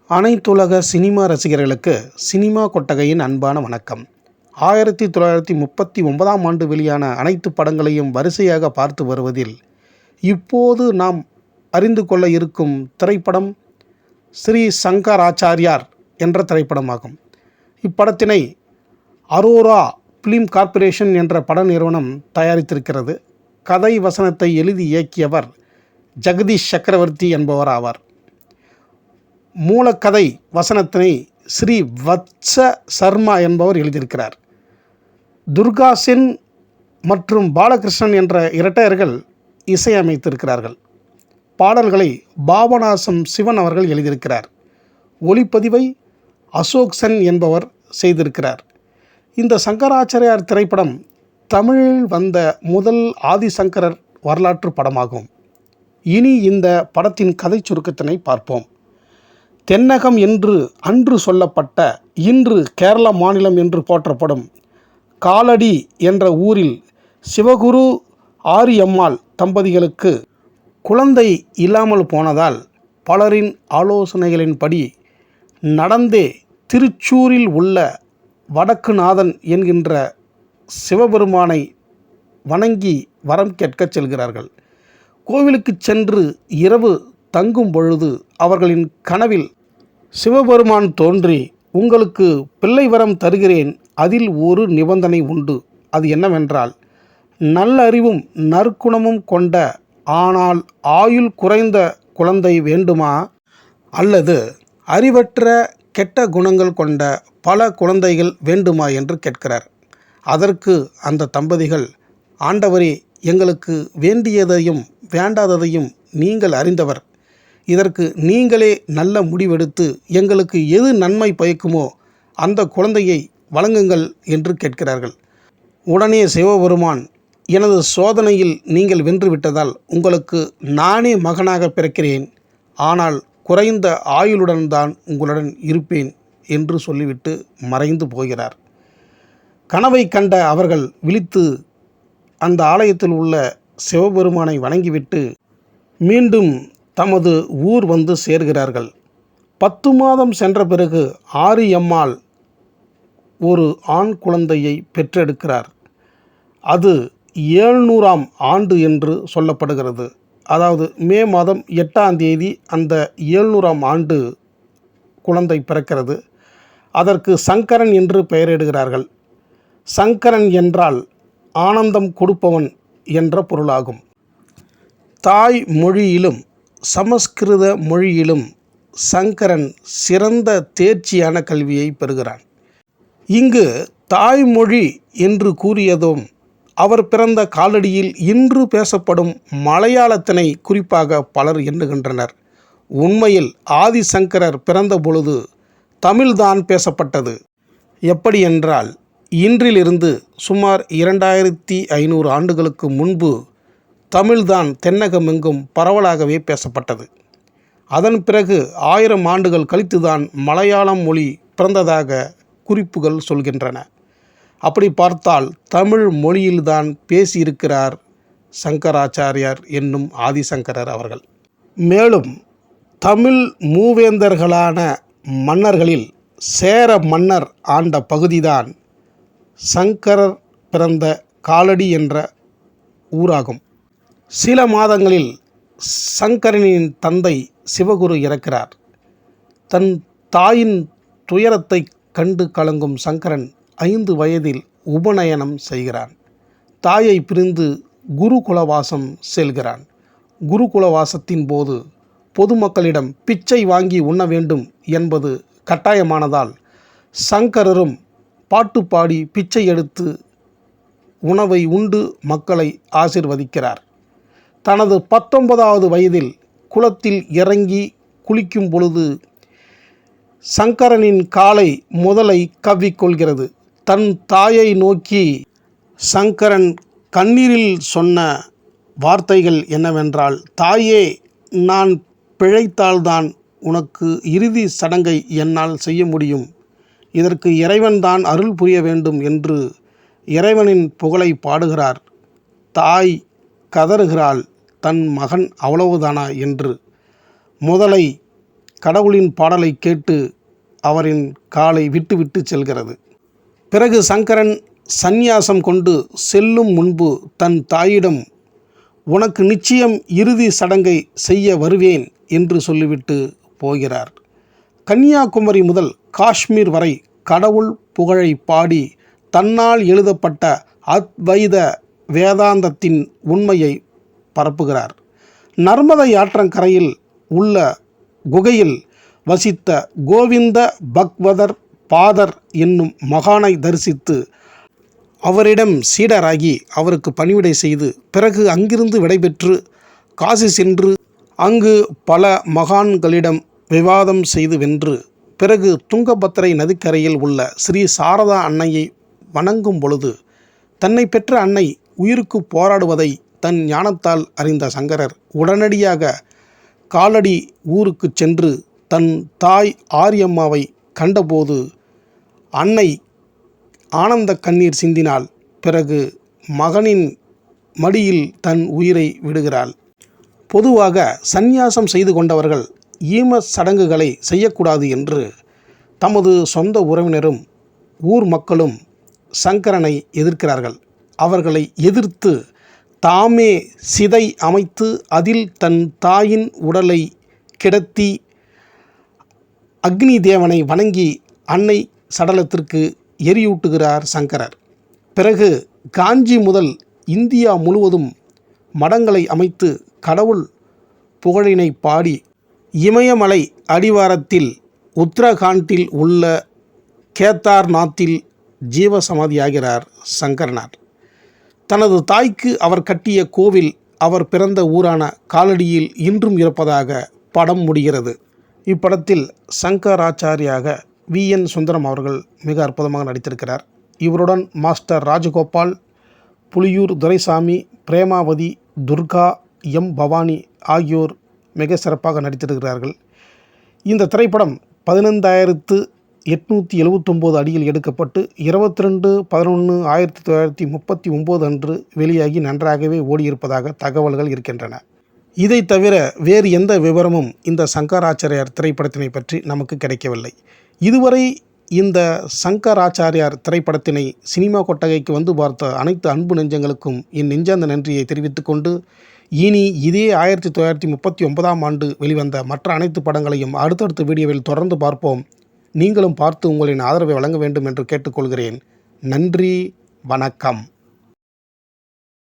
அனைத்துலக சினிமா ரசிகர்களுக்கு சினிமா கொட்டகையின் அன்பான வணக்கம். 1939ஆம் ஆண்டு வெளியான அனைத்து படங்களையும் வரிசையாக பார்த்து வருவதில் இப்போது நாம் அறிந்து கொள்ள இருக்கும் திரைப்படம் ஸ்ரீ சங்கராச்சாரியார் என்ற திரைப்படமாகும். இப்படத்தினை அரோரா ஃபிலிம் கார்ப்பரேஷன் என்ற பட நிறுவனம் தயாரித்திருக்கிறது. கதை வசனத்தை எழுதி இயக்கியவர் ஜெகதீஷ் சக்கரவர்த்தி என்பவர் ஆவார். மூலக்கதை வசனத்தினை ஸ்ரீ வத்ச சர்மா என்பவர் எழுதியிருக்கிறார். துர்கா சென் மற்றும் பாலகிருஷ்ணன் என்ற இரட்டையர்கள் இசையமைத்திருக்கிறார்கள். பாடல்களை பாபநாசம் சிவன் அவர்கள் எழுதியிருக்கிறார். ஒளிப்பதிவை அசோக் சென் என்பவர் செய்திருக்கிறார். இந்த சங்கராச்சாரியார் திரைப்படம் தமிழில் வந்த முதல் ஆதிசங்கரர் வரலாற்று படமாகும். இனி இந்த படத்தின் கதை சுருக்கத்தினை பார்ப்போம். தென்னகம் என்று அன்று சொல்லப்பட்ட இன்று கேரள மாநிலம் என்று போற்றப்படும் காலடி என்ற ஊரில் சிவகுரு ஆரியம்மாள் தம்பதிகளுக்கு குழந்தை இல்லாமல் போனதால் பலரின் ஆலோசனைகளின்படி நடந்தே திருச்சூரில் உள்ள வடக்குநாதன் என்கின்ற சிவபெருமானை வணங்கி வரம் கேட்கச் செல்கிறார்கள். கோவிலுக்கு சென்று இரவு தங்கும் பொழுது அவர்களின் கனவில் சிவபெருமான் தோன்றி, உங்களுக்கு பிள்ளை வரம் தருகிறேன், அதில் ஒரு நிபந்தனை உண்டு. அது என்னவென்றால், நல்லறிவும் நற்குணமும் கொண்ட ஆனால் ஆயுள் குறைந்த குழந்தை வேண்டுமா, அல்லது அறிவற்ற கெட்ட குணங்கள் கொண்ட பல குழந்தைகள் வேண்டுமா என்று கேட்கிறார். அதற்கு அந்த தம்பதிகள், ஆண்டவரே, எங்களுக்கு வேண்டியதையும் வேண்டாததையும் நீங்கள் அறிந்தவர். இதற்கு நீங்களே நல்ல முடிவெடுத்து எங்களுக்கு எது நன்மை பயக்குமோ அந்த குழந்தையை வழங்குங்கள் என்று கேட்கிறார்கள். உடனே சிவபெருமான், எனது சோதனையில் நீங்கள் வென்றுவிட்டதால் உங்களுக்கு நானே மகனாக பிறக்கிறேன், ஆனால் குறைந்த ஆயுளுடன் தான் உங்களுடன் இருப்பேன் என்று சொல்லிவிட்டு மறைந்து போகிறார். கனவை கண்ட அவர்கள் விழித்து அந்த ஆலயத்தில் உள்ள சிவபெருமானை வணங்கிவிட்டு மீண்டும் தமது ஊர் வந்து சேர்கிறார்கள். 10 மாதம் சென்ற பிறகு ஆரியம்மாள் ஒரு ஆண் குழந்தையை பெற்றெடுக்கிறார். அது 700ஆம் ஆண்டு என்று சொல்லப்படுகிறது. அதாவது மே மாதம் 8ஆம் தேதி அந்த 700ஆம் ஆண்டு குழந்தை பிறக்கிறது. அதற்கு சங்கரன் என்று பெயரிடுகிறார்கள். சங்கரன் என்றால் ஆனந்தம் கொடுப்பவன் என்ற பொருளாகும். தாய் மொழியிலும் சமஸ்கிருத மொழியிலும் சங்கரன் சிறந்த தேர்ச்சியான கல்வியை பெறுகிறான். இங்கு தாய்மொழி என்று கூறியதும் அவர் பிறந்த காலடியில் இன்று பேசப்படும் மலையாளத்தினை குறிப்பாக பலர் எண்ணுகின்றனர். உண்மையில் ஆதிசங்கரர் பிறந்த பொழுது தமிழ்தான் பேசப்பட்டது. எப்படி என்றால், இன்றிலிருந்து சுமார் 2500 ஆண்டுகளுக்கு முன்பு தமிழ்தான் தென்னகமெங்கும் பரவலாகவே பேசப்பட்டது. அதன் பிறகு 1000 ஆண்டுகள் கழித்துதான் மலையாளம் மொழி பிறந்ததாக குறிப்புகள் சொல்கின்றன. அப்படி பார்த்தால் தமிழ் மொழியில்தான் பேசியிருக்கிறார் சங்கராச்சாரியார் என்னும் ஆதிசங்கரர் அவர்கள். மேலும் தமிழ் மூவேந்தர்களான மன்னர்களில் சேர மன்னர் ஆண்ட பகுதிதான் சங்கரர் பிறந்த காலடி என்ற ஊராகும். சில மாதங்களில் சங்கரனின் தந்தை சிவகுரு இறக்கிறார். தன் தாயின் துயரத்தை கண்டு கலங்கும் சங்கரன் 5 வயதில் உபநயனம் செய்கிறான். தாயை பிரிந்து குருகுலவாசம் செல்கிறான். குருகுலவாசத்தின் போது பொதுமக்களிடம் பிச்சை வாங்கி உண்ண வேண்டும் என்பது கட்டாயமானதால் சங்கரரும் பாட்டு பாடி பிச்சை எடுத்து உணவை உண்டு மக்களை ஆசிர்வதிக்கிறார். தனது 19வது வயதில் குளத்தில் இறங்கி குளிக்கும் பொழுது சங்கரனின் காலை முதலை கவ்விக்கொள்கிறது. தன் தாயை நோக்கி சங்கரன் கண்ணீரில் சொன்ன வார்த்தைகள் என்னவென்றால், தாயே, நான் பிழைத்தால்தான் உனக்கு இறுதி சடங்கை என்னால் செய்ய முடியும். இதற்கு இறைவன்தான் அருள் புரிய வேண்டும் என்று இறைவனின் புகழை பாடுகிறார். தாய் கதறுகிறாள், தன் மகன் அவ்வளவுதானா என்று. முதலை கடவுளின் பாடலை கேட்டு அவரின் காலை விட்டுவிட்டு செல்கிறது. பிறகு சங்கரன் சந்நியாசம் கொண்டு செல்லும் முன்பு தன் தாயிடம், உனக்கு நிச்சயம் இறுதி சடங்கை செய்ய வருவேன் என்று சொல்லிவிட்டு போகிறார். கன்னியாகுமரி முதல் காஷ்மீர் வரை கடவுள் புகழை பாடி தன்னால் எழுதப்பட்ட அத்வைத வேதாந்தத்தின் உண்மையை பரப்புகிறார். நர்மதை ஆற்றங்கரையில் உள்ள குகையில் வசித்த கோவிந்த பக்வதர் பாதர் என்னும் மகானை தரிசித்து அவரிடம் சீடராகி அவருக்கு பணிவிடை செய்து பிறகு அங்கிருந்து விடைபெற்று காசி சென்று அங்கு பல மகான்களிடம் விவாதம் செய்து வென்று பிறகு துங்கபத்திரை நதிக்கரையில் உள்ள ஸ்ரீ சாரதா அன்னையை வணங்கும் பொழுது தன்னை பெற்ற அன்னை உயிருக்கு போராடுவதை தன் ஞானத்தால் அறிந்த சங்கரர் உடனடியாக காலடி ஊருக்கு சென்று தன் தாய் ஆரியம்மாவை கண்டபோது அன்னை ஆனந்த கண்ணீர் சிந்தினாள். பிறகு மகனின் மடியில் தன் உயிரை விடுகிறாள். பொதுவாக சந்நியாசம் செய்து கொண்டவர்கள் ஈம சடங்குகளை செய்யக்கூடாது என்று தமது சொந்த உறவினரும் ஊர் மக்களும் சங்கரனை எதிர்க்கிறார்கள். அவர்களை எதிர்த்து தாமே சிதை அமைத்து அதில் தன் தாயின் உடலை கிடத்தி அக்னி தேவனை வணங்கி அன்னை சடலத்திற்கு எரியூட்டுகிறார் சங்கரர். பிறகு காஞ்சி முதல் இந்தியா முழுவதும் மடங்களை அமைத்து கடவுள் புகழினை பாடி இமயமலை அடிவாரத்தில் உத்தரகாண்டில் உள்ள கேதார்நாத்தில் ஜீவசமாதியாகிறார் சங்கரனார். தனது தாய்க்கு அவர் கட்டிய கோவில் அவர் பிறந்த ஊரான காலடியில் இன்றும் இருப்பதாக படம் முடிகிறது. இப்படத்தில் சங்கராச்சாரியாக VN சுந்தரம் அவர்கள் மிக அற்புதமாக நடித்திருக்கிறார். இவருடன் மாஸ்டர் ராஜகோபால், புலியூர் துரைசாமி, பிரேமாவதி, துர்கா, M பவானி ஆகியோர் மிக சிறப்பாக நடித்திருக்கிறார்கள். இந்த திரைப்படம் 15,879 அடியில் எடுக்கப்பட்டு 22/11/1939 அன்று வெளியாகி நன்றாகவே ஓடியிருப்பதாக தகவல்கள் இருக்கின்றன. இதை தவிர வேறு எந்த விவரமும் இந்த சங்கராச்சாரியார் திரைப்படத்தினை பற்றி நமக்கு கிடைக்கவில்லை. இதுவரை இந்த சங்கராச்சாரியார் திரைப்படத்தினை சினிமா கொட்டகைக்கு வந்து பார்த்த அனைத்து அன்பு நெஞ்சங்களுக்கும் என் நெஞ்சார்ந்த நன்றியை தெரிவித்துக்கொண்டு, இனி இதே 1939ஆம் ஆண்டு வெளிவந்த மற்ற அனைத்து படங்களையும் அடுத்தடுத்த வீடியோவில் தொடர்ந்து பார்ப்போம். நீங்களும் பார்த்து உங்களின் ஆதரவை வழங்க வேண்டும் என்று கேட்டுக்கொள்கிறேன். நன்றி, வணக்கம்.